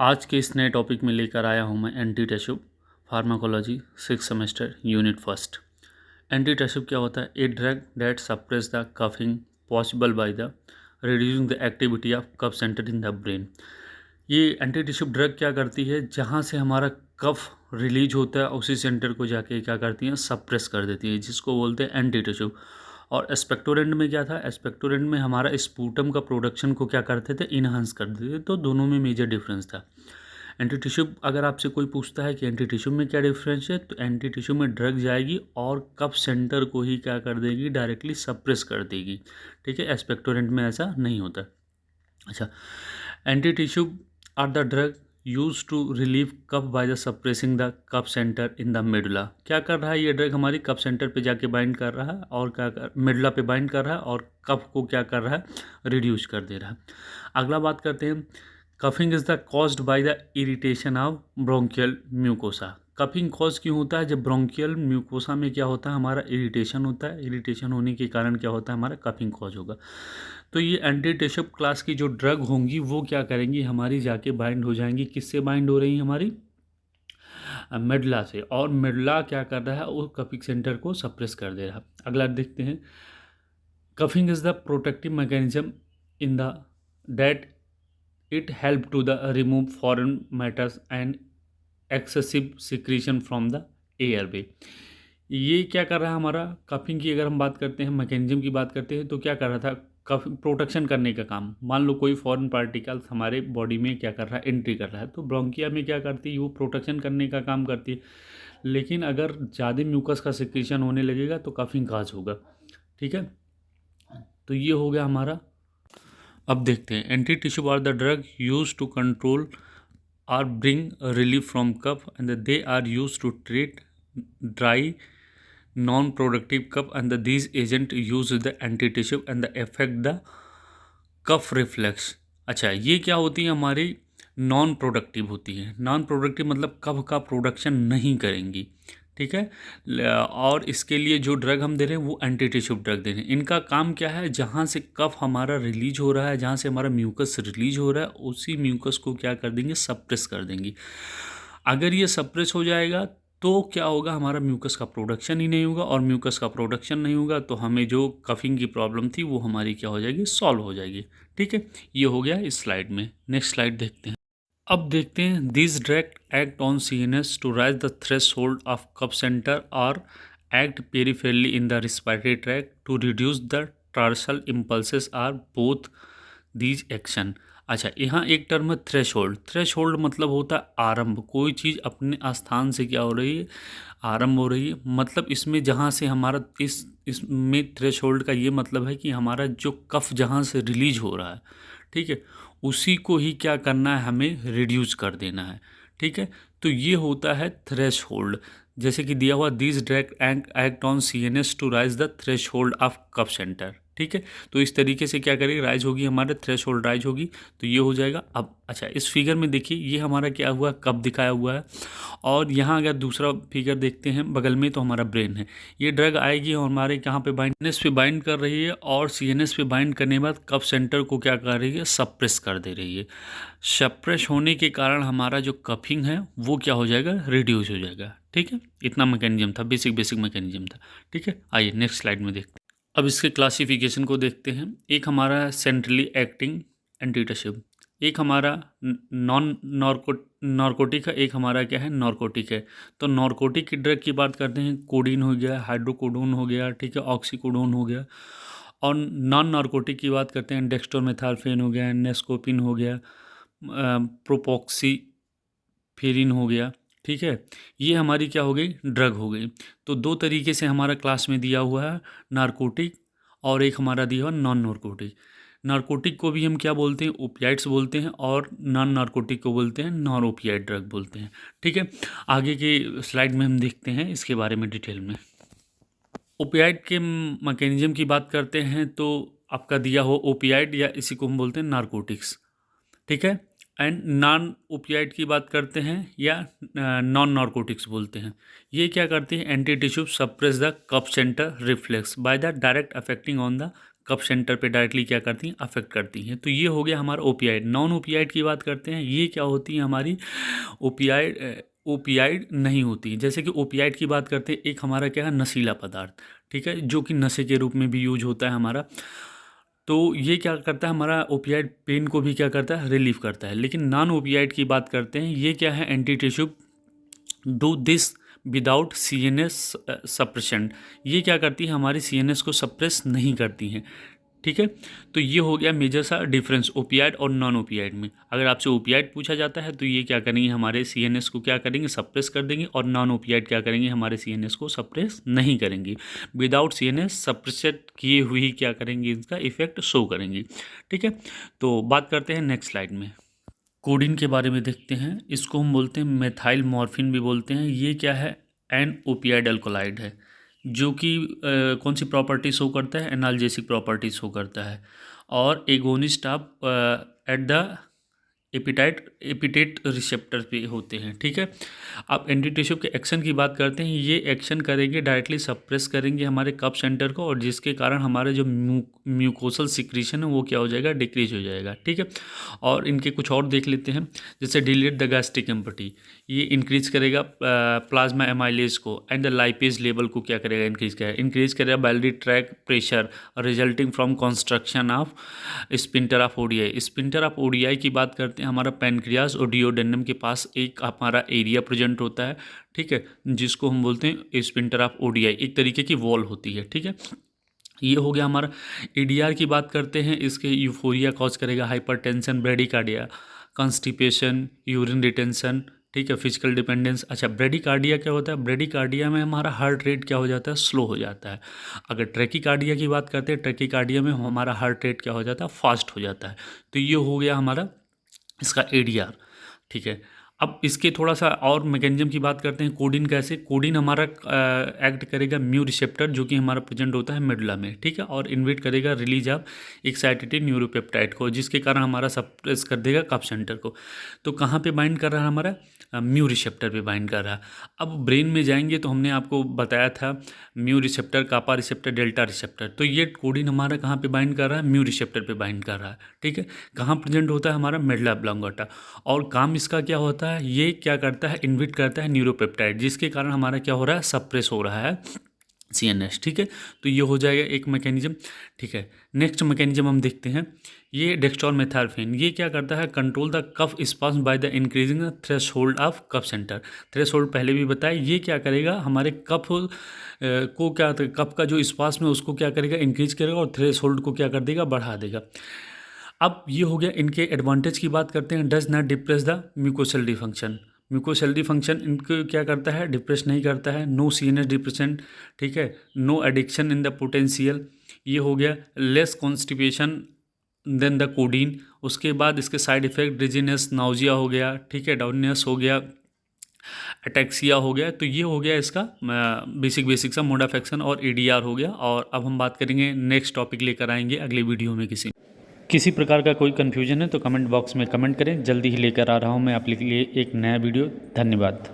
आज के इस नए टॉपिक में लेकर आया हूँ मैं antitussive pharmacology 6 semester unit first. Antitussive क्या होता है? A drug that suppress the coughing possible by the reducing the activity of cough centre in the brain. ये एंटी टिश्यूब ड्रग क्या करती है, जहाँ से हमारा कफ रिलीज होता है उसी सेंटर को जाके क्या करती हैं, सप्रेस कर देती है, जिसको बोलते हैं एंटी टिश्यूब। और एस्पेक्टोरेंट में क्या था? एस्पेक्टोरेंट में हमारा स्पूटम का प्रोडक्शन को क्या करते थे, इनहांस कर देते थे। तो दोनों में मेजर डिफरेंस था। एंटी टिश्यूब, अगर आपसे कोई पूछता है कि एंटी टिश्यूब में क्या डिफरेंस है, तो एंटी टिश्यूब में ड्रग जाएगी और कफ सेंटर को ही क्या कर देगी, डायरेक्टली सप्रेस कर देगी। ठीक है, एस्पेक्टोरेंट में ऐसा नहीं होता। अच्छा, antitussive are the drug used to relieve cough by the suppressing the cough centre in the medulla। क्या कर रहा है ये ड्रग? हमारी कफ सेंटर पे जाके बाइंड कर रहा है और क्या कर मेडुला पे बाइंड कर रहा है और कफ को क्या कर रहा है, रिड्यूस कर दे रहा है। अगला बात करते हैं, coughing is the caused by the irritation of bronchial mucosa. Coughing cause क्यों होता है? जब ब्रोंकियल म्यूकोसा में क्या होता है, हमारा इरिटेशन होता है। इरिटेशन होने के कारण क्या होता है, हमारा कफिंग कॉज होगा। तो ये एंटी टिश्यूब क्लास की जो ड्रग होंगी वो क्या करेंगी, हमारी जाके बाइंड हो जाएंगी। किससे बाइंड हो रही है? हमारी मेडुला से। और मेडुला क्या कर रहा है, वो कफिंग सेंटर को सप्रेस कर दे रहा है। अगला देखते हैं, coughing is the protective mechanism in the that it help to the remove foreign matters and excessive secretion from the airway. ये क्या कर रहा है, हमारा कफिंग की अगर हम बात करते हैं, मैकेनिज्म की बात करते हैं, तो क्या कर रहा था, कफ प्रोटेक्शन करने का काम। मान लो कोई फॉरेन पार्टिकल्स हमारे बॉडी में क्या कर रहा है, एंट्री कर रहा है, तो ब्रोंकिया में क्या करती है, वो प्रोटेक्शन करने का काम करती है। लेकिन अगर ज़्यादा म्यूकस का सिक्रीशन होने लगेगा तो कफिंग काज होगा। ठीक है, तो ये हो गया हमारा। अब देखते हैं, antitussive are the drug use to control or bring relief from cough and they are use to treat dry non productive cough and these agent use the anti-tissue and the affect the cough reflex. अच्छा, ये क्या होती है, हमारी non productive होती है। Non productive मतलब कफ का प्रोडक्शन नहीं करेंगी। ठीक है, और इसके लिए जो ड्रग हम दे रहे हैं वो एंटी टिश्यूब ड्रग दे रहे हैं। इनका काम क्या है, जहाँ से कफ हमारा रिलीज हो रहा है, जहाँ से हमारा म्यूकस रिलीज हो रहा है, उसी म्यूकस को क्या कर देंगे, सप्रेस कर देंगी। अगर ये सप्रेस हो जाएगा तो क्या होगा, हमारा म्यूकस का प्रोडक्शन ही नहीं होगा, और म्यूकस का प्रोडक्शन नहीं होगा तो हमें जो कफिंग की प्रॉब्लम थी वो हमारी क्या हो जाएगी, सॉल्व हो जाएगी। ठीक है, ये हो गया इस स्लाइड में। नेक्स्ट स्लाइड देखते हैं। अब देखते हैं, this drug act on CNS to raise the threshold of cough centre और act peripherally in the respiratory tract to reduce the tarsal impulses or both these action. अच्छा, यहाँ एक टर्म है थ्रेशोल्ड। थ्रेशोल्ड मतलब होता है आरंभ। कोई चीज़ अपने स्थान से क्या हो रही है, आरंभ हो रही है। मतलब इसमें जहाँ से हमारा इसमें थ्रेशोल्ड का ये मतलब है कि हमारा जो कफ जहाँ से रिलीज हो रहा है, ठीक है, उसी को ही क्या करना है, हमें रिड्यूस कर देना है। ठीक है, तो ये होता है थ्रेशोल्ड। जैसे कि दिया हुआ, this drug act on CNS to raise the threshold of cough centre. ठीक है, तो इस तरीके से क्या करेगी, राइज होगी, हमारे थ्रेशोल्ड राइज होगी, तो ये हो जाएगा। अब अच्छा, इस फिगर में देखिए, ये हमारा क्या हुआ, कब दिखाया हुआ है, और यहाँ अगर दूसरा फिगर देखते हैं बगल में, तो हमारा ब्रेन है। ये ड्रग आएगी और हमारे कहाँ पे बाइंड, सीएनएस पे बाइंड कर रही है, और सीएनएस पे बाइंड करने के बाद कफ सेंटर को क्या कर रही है, सप्रेस कर दे रही है। सप्रेस होने के कारण हमारा जो कफिंग है वो क्या हो जाएगा, रिड्यूस हो जाएगा। ठीक है, इतना मैकेनिज्म था, बेसिक मैकेनिज्म था। ठीक है, आइए नेक्स्ट स्लाइड में देखते हैं। अब इसके क्लासिफिकेशन को देखते हैं। एक हमारा सेंट्रली एक्टिंग एंटी टिश्यूब, एक हमारा नॉन नॉर्कोटिक है, एक हमारा क्या है, नॉर्कोटिक है। तो नॉर्कोटिक की ड्रग की बात करते हैं, कोडीन हो गया, हाइड्रोकोडोन हो गया, ठीक है, ऑक्सीकोडोन हो गया। और नॉन नार्कोटिक की बात करते हैं, डेक्स्ट्रोमेथाल्फेन हो गया, नेस्कोपिन हो गया, प्रोपोक्सीफेरिन हो गया। ठीक है, ये हमारी क्या हो गई, ड्रग हो गई। तो दो तरीके से हमारा क्लास में दिया हुआ है, नार्कोटिक और एक हमारा दिया हुआ नॉन नार्कोटिक। नार्कोटिक को भी हम क्या बोलते हैं, ओपियाइड्स बोलते हैं, और नॉन नार्कोटिक को बोलते हैं नॉन ओपियाइड ड्रग बोलते हैं। ठीक है, आगे की स्लाइड में हम देखते हैं इसके बारे में डिटेल में। ओपियाइड के मैकेनिज्म की बात करते हैं तो आपका दिया हो ओपियाइड, या इसी को हम बोलते हैं नार्कोटिक्स। ठीक है, एंड नॉन ओपियाइड की बात करते हैं या नॉन नार्कोटिक्स बोलते हैं। ये क्या करती है, antitussive suppress the cough centre reflex by the direct affecting on the cough centre पे डायरेक्टली क्या करती हैं, अफेक्ट करती हैं। तो ये हो गया हमारा ओपियाइड। नॉन ओपियाइड की बात करते हैं, ये क्या होती है हमारी ओपियाइड नहीं होती। जैसे कि ओपियाइड की बात करते हैं, एक हमारा क्या है, नशीला पदार्थ, ठीक है, जो कि नशे के रूप में भी यूज होता है हमारा। तो ये क्या करता है, हमारा ओपियाइड पेन को भी क्या करता है, रिलीफ करता है। लेकिन नॉन ओपियाइड की बात करते हैं, ये क्या है, antitussive do this without CNS suppression. ये क्या करती है, हमारी CNS को सप्रेस नहीं करती हैं, ठीक है। तो ये हो गया मेजर सा डिफरेंस ओपियाइड और नॉन ओपियाइड में। अगर आपसे ओपियाइड पूछा जाता है तो ये क्या करेंगे, हमारे CNS को क्या करेंगे, सप्रेस कर देंगे, और नॉन ओपियाइड क्या करेंगे, हमारे CNS को सप्रेस नहीं करेंगे। विदाउट CNS सप्रेसेट किए हुए ही क्या करेंगे, इसका इफेक्ट शो करेंगे, ठीक है। तो बात करते हैं नेक्स्ट स्लाइड में, कोडिन के बारे में देखते हैं। इसको हम बोलते हैं मेथाइल मॉर्फिन भी बोलते हैं। ये क्या है, एन ओपियाइड अल्कोलाइड है, जो कि कौन सी प्रॉपर्टी शो करता है, एनाल्जेसिक प्रॉपर्टी शो करता है, और agonist of at the epithet receptor पे होते हैं, ठीक है। अब एंटीटेशिव के एक्शन की बात करते हैं, ये एक्शन करेंगे, डायरेक्टली सप्रेस करेंगे हमारे कफ सेंटर को, और जिसके कारण हमारे जो म्यूकोसल सिक्रीशन है वो क्या हो जाएगा, डिक्रीज हो जाएगा, ठीक है। और इनके कुछ और देख लेते हैं, जैसे डिलेट द गैस्ट्रिक एम्पटी, ये इंक्रीज करेगा प्लाज्मा एमाइलेज को, एंड द लाइपेज लेवल को क्या करेगा, इंक्रीज करेगा biliary track pressure resulting from construction of sphincter of ODI. Sphincter of ODI की बात करते हैं, हमारा पैनक्रियाज और डिओडेंडम के पास एक हमारा एरिया प्रेजेंट होता है, ठीक है, जिसको हम बोलते हैं स्पिंटर ऑफ ओडीआई, एक तरीके की वॉल होती है, ठीक है। ये हो गया हमारा। ADR की बात करते हैं, इसके यूफोरिया कॉज करेगा, hypertension, bradycardia, constipation, urine retention, ठीक है, फिजिकल डिपेंडेंस। अच्छा, ब्रेडिकार्डिया क्या होता है, ब्रेडिकार्डिया में हमारा हार्ट रेट क्या हो जाता है, स्लो हो जाता है। अगर ट्रैकीकार्डिया की बात करते हैं, ट्रैकीकार्डिया में हमारा हार्ट रेट क्या हो जाता है, फास्ट हो जाता है। तो ये हो गया हमारा इसका ADR, ठीक है। अब इसके थोड़ा सा और मैकेनिज्म की बात करते हैं, कोडिन कैसे, कोडिन हमारा एक्ट करेगा म्यू रिसेप्टर, जो कि हमारा प्रेजेंट होता है मेडुला में, ठीक है, और इन्वेट करेगा रिलीज ऑफ एक्साइटेटिव न्यूरोपेप्टाइड को, जिसके कारण हमारा सप्रेस कर देगा कफ सेंटर को। तो कहाँ पे बाइंड कर रहा है, हमारा म्यू रिसेप्टर पे बाइंड कर रहा है। अब ब्रेन में जाएंगे तो हमने आपको बताया था म्यू रिसेप्टर, कापा रिसेप्टर, डेल्टा रिसेप्टर। तो ये कोडिन हमारा कहाँ पे बाइंड कर रहा है, म्यू रिसेप्टर पे बाइंड कर रहा है, ठीक है। कहाँ प्रेजेंट होता है, हमारा मेडुला ऑब्लांगेटा, और काम इसका क्या होता है, ये क्या करता है, इन्विट करता है न्यूरोपेप्टाइड, जिसके कारण हमारा क्या हो रहा है, सप्रेस हो रहा है CNS, ठीक है। तो ये हो जाएगा एक मैकेनिज्म, ठीक है। नेक्स्ट मैकेनिज्म हम देखते हैं, ये डेक्स्ट्रोमेथार्फिन, ये क्या करता है, control the cough spasm by the increasing the threshold of cough centre. Threshold पहले भी बताया, ये क्या करेगा, हमारे कफ को क्या, कफ का जो स्पाज्म है उसको क्या करेगा, इंक्रीज करेगा, और थ्रेशोल्ड को क्या कर देगा, बढ़ा देगा। अब ये हो गया इनके एडवांटेज की बात करते हैं, does not depress the mucociliary function. Mucociliary function इनको क्या करता है, डिप्रेस नहीं करता है, नो CNS डिप्रेशन, ठीक है, no addiction in the potential. ये हो गया less constipation than the codeine. उसके बाद इसके साइड इफेक्ट डिजीनेस, नाउजिया हो गया, ठीक है, डाउननेस हो गया, अटैक्सिया हो गया। तो ये हो गया इसका बेसिक सा मोड ऑफ एक्शन, और ADR हो गया। और अब हम बात करेंगे, नेक्स्ट टॉपिक लेकर आएंगे अगले वीडियो में। किसी प्रकार का कोई कन्फ्यूजन है तो कमेंट बॉक्स में कमेंट करें, जल्दी ही लेकर आ रहा हूँ मैं आप लोग के लिए एक नया वीडियो। धन्यवाद।